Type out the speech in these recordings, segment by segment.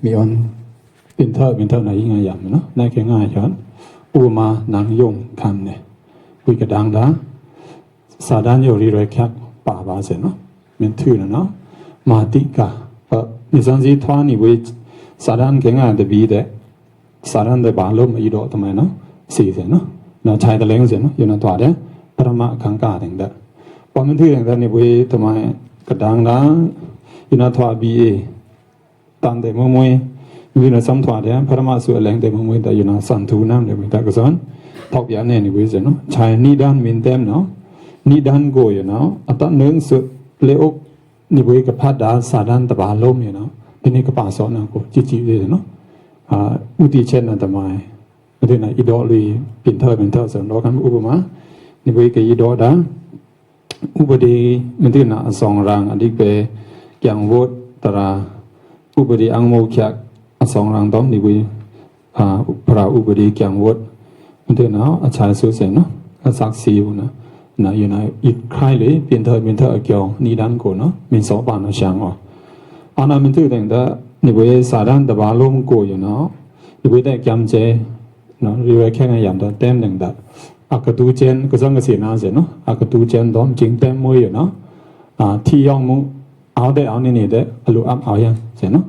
มีอันเป็นเท่าไหนยังไงอย่างเนาะในแค่ง่ายย้อนอุมานางยงคำเนี่ยคุยกระดังละสาดานโยรีรอยคักป่าบาเสเนาะเป็นทื่อนะเนาะมาติกานิสันซีทวานี่เวสาดานแค่ง่ายแต่บีแต่สาดานแต่บาลมอีดอทำไมเนาะสี่เสเนาะเนาะชายตะเล้งเสเนาะอยู่ในตัวเด้ปรมาขังกาถึงเด้พอมันทื่อถึงเด้นี่เวทำไมกระดังละอยู่ในตัวบีตันแต่มวยวินาสัมผัสเนี่ยพระมาสุแรงแต่มวยแต่อยู่ในสันทูน้ำเลยแต่ก็สอนทอกยาเนี่ยนี่เว้ยเนาะชายนิดานมินเต็มเนาะนิดานโกยเนาะอัตเนื้อสุเลอกนี่เว้ยกับพัดดาสาดานตะบาลมเนี่ยเนาะที่นี่ก็ป่าสอนนะกูจิเลยเนาะอุติเช่นนั่นทำไมประเด็นไหนอีดอลีเป็นเท่าส่วนรอกันอุปมานี่เว้ยกับอีดอดาอุปดีมันที่น่ะสองรางอันนี้เป็นอย่างวดตราอุปดีอังโมเขียสองรังต้อมนี่วิพระอุปดีแกงวดมันเถอะนะอาจารย์สุเสนเนาะอาศักดิ์ศรีนะอยู่ในอีกใครเลยเป็นเธอเกี่ยวนี่ด้านกูเนาะมีสองปานช่างอ๋ออันนั้นมันถือแต่แต่นี่วิสาดานตะบาลมกูอยู่เนาะนี่วิได้แกมเจเนาะเรียกแค่ไงอย่างเต็มหนึ่งแต่อากาตูเจนก็ต้องกระสีน่าเสียเนาะอากาตูเจนต้อมจริงเต็มมวยอยู่เนาะที่ย่องมุเอาได้เอานี่ได้อลูอัพเอายังเสียเนาะ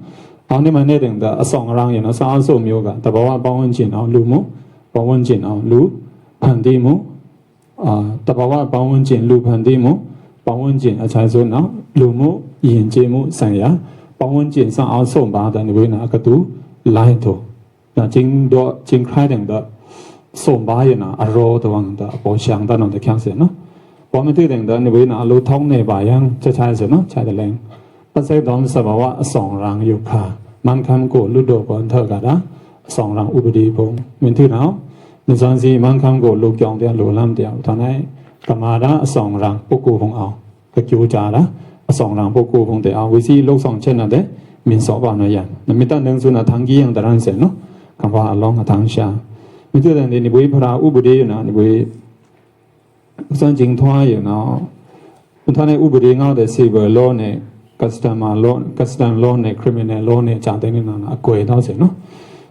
เอานี่มันเนี่ยถึงแต่สองรังอย่างนั้นสาวโสมโยกะแต่บอกว่าปองวันจินเอาลูมุปองวันจินเอาลูพันธีมุแต่บอกว่าปองวันจินลูพันธีมุปองวันจินอาจารย์ส่วนเอาลูมุยินเจมุสัญญาปองวันจินสาวโสมบาแต่ในเวลากระตูไล่ตัวแต่จริงตัวจริงใครถึงแต่โสมบาอย่างนั้นอารมณ์ตัวนั้นแต่ปอช่างแต่นั่นแต่แข็งเสียเนาะพอไม่ถึงแต่ในเวลาลูท้องในบ่ายังจะใช้เสียเนาะใช้แต่แรงปัจจัยตอนสภาวะสองรังอยู่ค่ะมันคำโกลุดโดก่อนเท่ากันนะสองรังอุปดีพงเป็นที่แล้วในส่วนที่มันคำโกลูกยองเดียวลูลำเดียวตอนนี้กรรมาละสองรังปุกูพงเอาก็คิวจาละสองรังปุกูพงแต่เอาวิธีลูกสองเช่นนั้นเด้มีสองบานอะไรอย่างนั่นไม่ต้องนึกส่วนทางกี้ยังแต่รันเสร็จเนาะคำว่าลองทางชาไม่ใช่แต่ในบุญพระอุปดีอยู่นะในบุญส่วนจริงท้ายอยู่เนาะคุณท่านในอุปดีเงาแต่ซีเบอร์โลเนี่ยcustomer loan နဲ့ criminal loan နဲ့ကြာတဲ့နေတာအကွယ်တော့စေနော်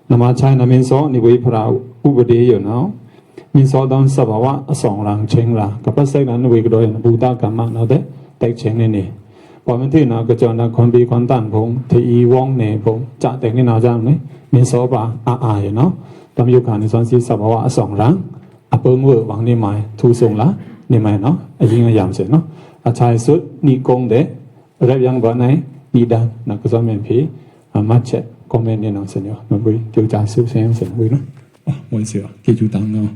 နမချိုင်းနမင်းစောနေဝေးဖရာဥပဒေရနော်မင်းစောတောင်းစဘာဝအဆောင်ရန်ချင်းလာကပတ်စိတ်နဝေကတော့ဘူတာကမ္မနော်တဲ့တိုက်ချင်းနေပေါ်မသိနော်ကြောနာခွန်ပြီးခွန်တန်ဖုံတီဝေါနေဖုံကြာတဲ့နေတာကြောင့်လေမင်းစောပါအာရနော်တမျိုးခါနေစွမ်းစီစဘာဝအဆောင်ရန်အပုံဝဝနေမိုင်ထူဆုံလာနေမိုင်နော်အရင်ကရမ်းစေနော်အချိုင်စွနီကုန်းတဲ့รับยังบ่ไหนดีดังนะก็จะเป็นพี่มัดเช็คคอมเมนต์เนี่ยน้องเสนอมาบุยจูจ่าซื้อเสียงเสนอบุยเนาะมวยเสือกี่จูตังเนาะ